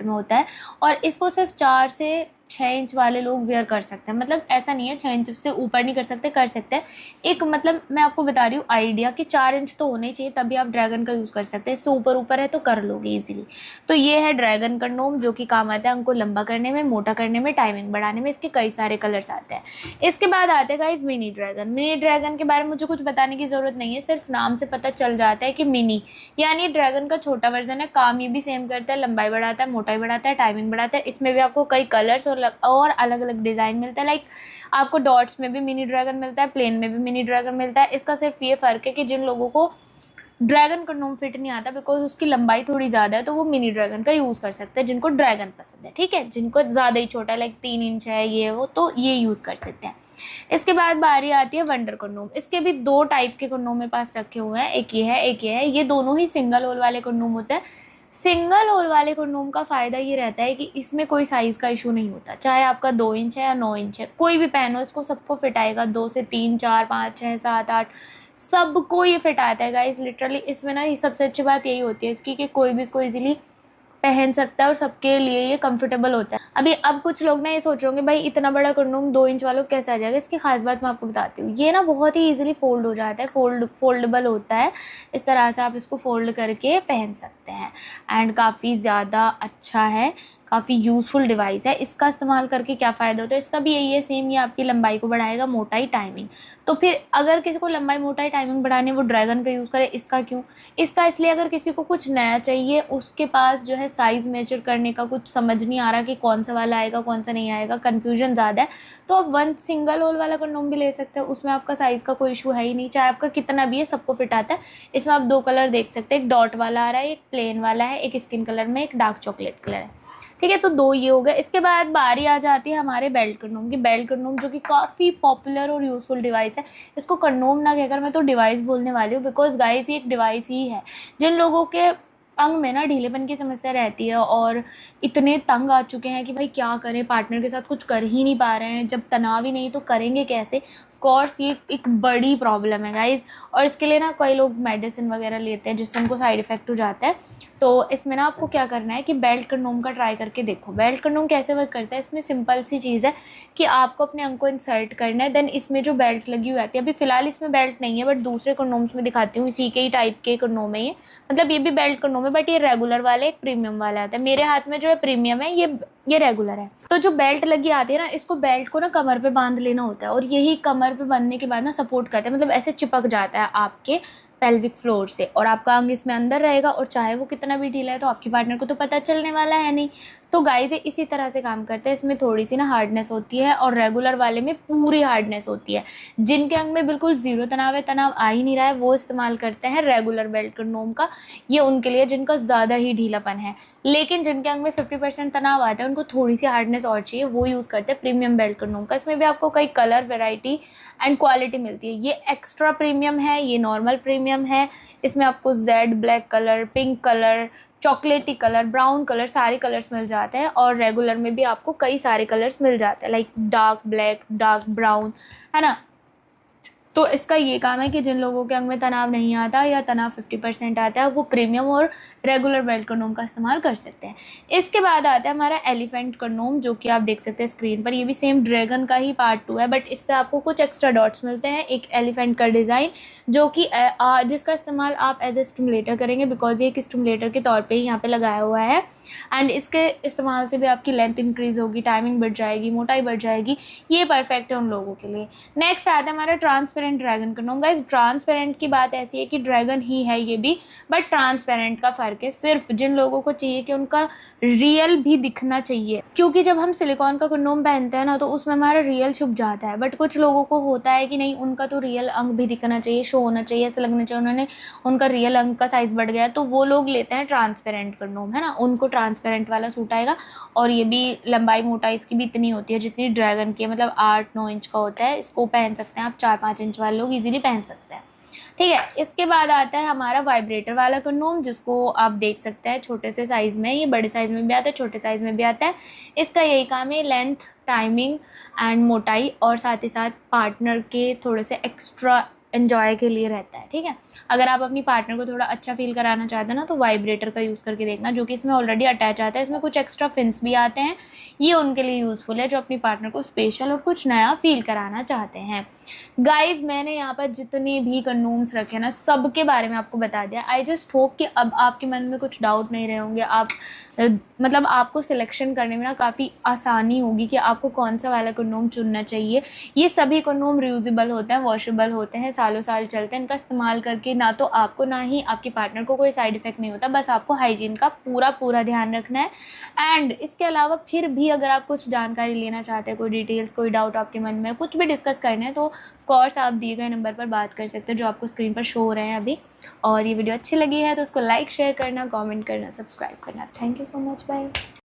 में होता है और इसको सिर्फ 4 से 6 इंच वाले लोग वेयर कर सकते हैं। मतलब ऐसा नहीं है 6 इंच से ऊपर नहीं कर सकते, कर सकते हैं। एक मतलब मैं आपको बता रही हूँ आइडिया कि 4 इंच तो होने चाहिए, तभी आप ड्रैगन का यूज़ कर सकते हैं। इससे ऊपर ऊपर है तो कर लोगे ईजिली। तो ये है ड्रैगन कंडोम, जो कि काम आता है अंग को लंबा करने में, मोटा करने में, टाइमिंग बढ़ाने में। इसके कई सारे कलर्स आते हैं। इसके बाद आते हैं guys mini dragon. Mini dragon के बारे में मुझे कुछ बताने की ज़रूरत नहीं है, सिर्फ नाम से पता चल जाता है कि मिनी यानी ड्रैगन का छोटा वर्जन है। काम ये भी सेम करता है, लंबाई बढ़ाता है, मोटाई बढ़ाता है, टाइमिंग बढ़ाता है। इसमें भी आपको कई कलर्स और अलग अलग डिज़ाइन मिलता है। लाइक आपको डॉट्स में भी मिनी ड्रैगन मिलता है, प्लेन में भी मिनी ड्रैगन मिलता है। इसका सिर्फ ये फ़र्क है कि जिन लोगों को ड्रैगन कंडोम फिट नहीं आता बिकॉज उसकी लंबाई थोड़ी ज़्यादा है, तो वो मिनी ड्रैगन का यूज़ कर सकते हैं जिनको ड्रैगन पसंद है। ठीक है, जिनको ज़्यादा ही छोटा है लाइक 3 इंच है ये वो, तो ये यूज़ कर सकते हैं। इसके बाद बारी आती है वंडर कंडोम। इसके भी 2 टाइप के कंडोम मेरे पास रखे हुए हैं, एक ये है एक ये है। ये दोनों ही सिंगल होल वाले कंडोम होते हैं। सिंगल होल वाले कंडोम का फ़ायदा ये रहता है कि इसमें कोई साइज़ का इशू नहीं होता, चाहे आपका 2 इंच है या 9 इंच है, कोई भी पहनो इसको सबको फिट आएगा। 2 से 3 4 5 6 7 8 सबको ये फिट आता है गाइस लिटरली। इसमें ना ये सबसे अच्छी बात यही होती है इसकी कि कोई भी इसको इजीली पहन सकता है और सबके लिए ये कंफर्टेबल होता है। अब कुछ लोग ना ये सोच रहे होंगे भाई इतना बड़ा कंडोम 2 इंच वालों कैसे आ जाएगा। इसकी खास बात मैं आपको बताती हूँ, ये ना बहुत ही इजीली फोल्ड हो जाता है, फोल्डेबल होता है। इस तरह से आप इसको फोल्ड करके पहन सकते हैं एंड काफ़ी ज़्यादा अच्छा है, काफ़ी यूज़फुल डिवाइस है। इसका इस्तेमाल करके क्या फ़ायदा होता है, इसका भी यही है सेम, ये आपकी लंबाई को बढ़ाएगा, मोटाई टाइमिंग। तो फिर अगर किसी को लंबाई मोटाई टाइमिंग बढ़ानी है वो ड्रैगन का यूज़ करे, इसका क्यों? इसका इसलिए अगर किसी को कुछ नया चाहिए, उसके पास जो है साइज़ मेजर करने का कुछ समझ नहीं आ रहा कि कौन सा वाला आएगा कौन सा नहीं आएगा, कन्फ्यूजन ज़्यादा है, तो आप 1 सिंगल होल वाला कंडोम भी ले सकते हैं। उसमें आपका साइज़ का कोई इशू है ही नहीं, चाहे आपका कितना भी है सबको फिट आता है। इसमें आप 2 कलर देख सकते हैं, एक डॉट वाला आ रहा है, एक प्लेन वाला है, एक स्किन कलर में, एक डार्क चॉकलेट कलर है। ठीक है, तो 2 ये हो गए। इसके बाद बारी आ जाती है हमारे बेल्ट कंडोम की। बेल्ट कंडोम जो कि काफ़ी पॉपुलर और यूज़फुल डिवाइस है। इसको कंडोम ना कहकर मैं तो डिवाइस बोलने वाली हूँ बिकॉज गाइस ये एक डिवाइस ही है। जिन लोगों के अंग में ना ढीलेपन की समस्या रहती है और इतने तंग आ चुके हैं कि भाई क्या करें, पार्टनर के साथ कुछ कर ही नहीं पा रहे हैं, जब तनाव ही नहीं तो करेंगे कैसे। ऑफ कोर्स ये एक बड़ी प्रॉब्लम है गाइज, और इसके लिए ना कई लोग मेडिसिन वगैरह लेते हैं जिससे उनको साइड इफ़ेक्ट हो जाता है। तो इसमें ना आपको क्या करना है कि बेल्ट कंडोम का ट्राई करके देखो। बेल्ट कंडोम कैसे वर्क करता है, इसमें सिंपल सी चीज़ है कि आपको अपने अंग को इंसर्ट करना है, देन इसमें जो बेल्ट लगी हुई आती है, अभी फ़िलहाल इसमें बेल्ट नहीं है बट दूसरे कंडोम्स में दिखाती हूँ, इसी के ही टाइप के कंडोम है ये। मतलब ये भी बेल्ट कंडोम है बट ये रेगुलर वाला एक प्रीमियम वाला आता है। मेरे हाथ में जो है प्रीमियम है, ये रेगुलर है। तो जो बेल्ट लगी आती है ना, इसको बेल्ट को ना कमर पे बांध लेना होता है और यही कमर पे बांधने के बाद ना सपोर्ट करता है, मतलब ऐसे चिपक जाता है आपके पेल्विक फ्लोर से और आपका अंग इसमें अंदर रहेगा। और चाहे वो कितना भी ढीला है तो आपकी पार्टनर को तो पता चलने वाला है नहीं। तो गाइस ये इसी तरह से काम करते हैं। इसमें थोड़ी सी ना हार्डनेस होती है और रेगुलर वाले में पूरी हार्डनेस होती है। जिनके अंग में बिल्कुल ज़ीरो तनाव है, तनाव आ ही नहीं रहा है, वो इस्तेमाल करते हैं रेगुलर बेल्ट कंडोम का। ये उनके लिए जिनका ज़्यादा ही ढीलापन है। लेकिन जिनके अंग में 50% तनाव आता है, उनको थोड़ी सी हार्डनेस और चाहिए, वो यूज़ करते हैं प्रीमियम बेल्ट कंडोम का। इसमें भी आपको कई कलर वेराइटी एंड क्वालिटी मिलती है। ये एक्स्ट्रा प्रीमियम है, ये नॉर्मल प्रीमियम है। इसमें आपको Z black colour, pink colour, चॉकलेटी कलर, ब्राउन कलर, सारे कलर्स मिल जाते हैं। और रेगुलर में भी आपको कई सारे कलर्स मिल जाते हैं like dark black, dark brown, है ना। तो इसका ये काम है कि जिन लोगों के अंग में तनाव नहीं आता या तनाव 50% आता है, वो प्रीमियम और रेगुलर बेल्ट कंडोम का इस्तेमाल कर सकते हैं। इसके बाद आता है हमारा एलिफेंट कंडोम, जो कि आप देख सकते हैं स्क्रीन पर। ये भी सेम ड्रैगन का ही पार्ट 2 है बट इस पर आपको कुछ एक्स्ट्रा डॉट्स मिलते हैं। एक एलिफेंट का डिज़ाइन जो कि जिसका इस्तेमाल आप एज ए स्टिमुलेटर करेंगे बिकॉज ये एक स्टिमुलेटर के तौर पर ही यहाँ पर लगाया हुआ है। एंड इसके इस्तेमाल से भी आपकी लेंथ इंक्रीज़ होगी, टाइमिंग बढ़ जाएगी, मोटाई बढ़ जाएगी। ये परफेक्ट है उन लोगों के लिए। नेक्स्ट आता है हमारा transparent dragon condom. Guys transparent की बात ऐसी है कि ड्रैगन ही है ये भी, बट ट्रांसपेरेंट का फ़र्क है सिर्फ जिन लोगों को चाहिए कि उनका रियल भी दिखना चाहिए। क्योंकि जब हम सिलिकॉन का कंडोम पहनते हैं ना तो उसमें हमारा रियल छुप जाता है, बट कुछ लोगों को होता है कि नहीं, उनका तो रियल अंग भी दिखना चाहिए, शो होना चाहिए, ऐसा लगना चाहिए उन्होंने उनका रियल अंग का साइज़ बढ़ गया, तो वो लोग लेते हैं ट्रांसपेरेंट कंडोम, है ना। उनको ट्रांसपेरेंट वाला सूट आएगा। और ये भी लंबाई मोटाई इसकी भी इतनी होती है जितनी ड्रैगन की है, मतलब 8-9 इंच का होता है। इसको पहन सकते हैं आप, 4-5 इंच वाले लोग ईजिली पहन सकते हैं। ठीक है, इसके बाद आता है हमारा वाइब्रेटर वाला कंडोम, जिसको आप देख सकते हैं छोटे से साइज़ में। ये बड़े साइज़ में भी आता है, छोटे साइज़ में भी आता है। इसका यही काम है, लेंथ, टाइमिंग एंड मोटाई और साथ ही साथ पार्टनर के थोड़े से एक्स्ट्रा एन्जॉय के लिए रहता है, ठीक है। अगर आप अपनी पार्टनर को थोड़ा अच्छा फील कराना चाहते हैं ना, तो वाइब्रेटर का यूज़ करके देखना, जो कि इसमें ऑलरेडी अटैच आता है। इसमें कुछ एक्स्ट्रा फिन्स भी आते हैं, ये उनके लिए यूज़फुल है जो अपनी पार्टनर को स्पेशल और कुछ नया फील कराना चाहते हैं। गाइज, मैंने यहाँ पर जितने भी कंडोम्स रखे हैं ना, सब के बारे में आपको बता दिया। आई जस्ट होप कि अब आपके मन में कुछ डाउट नहीं रहे होंगे। आप मतलब आपको सिलेक्शन करने में ना काफ़ी आसानी होगी कि आपको कौन सा वाला कंडोम चुनना चाहिए। ये सभी कंडोम रियूजेबल होते हैं, वॉशेबल होते हैं, सालों साल चलते हैं। इनका इस्तेमाल करके ना तो आपको ना ही आपके पार्टनर को कोई साइड इफ़ेक्ट नहीं होता। बस आपको हाइजीन का पूरा ध्यान रखना है। एंड इसके अलावा फिर भी अगर आप कुछ जानकारी लेना चाहते हैं, कोई डिटेल्स, कोई डाउट आपके मन में, कुछ भी डिस्कस करना है, तो ऑफकोर्स आप दिए गए नंबर पर बात कर सकते हैं जो आपको स्क्रीन पर शो हो रहे हैं अभी। और ये वीडियो अच्छी लगी है तो उसको लाइक, शेयर करना, कमेंट करना, सब्सक्राइब करना। Thank you so much, bye.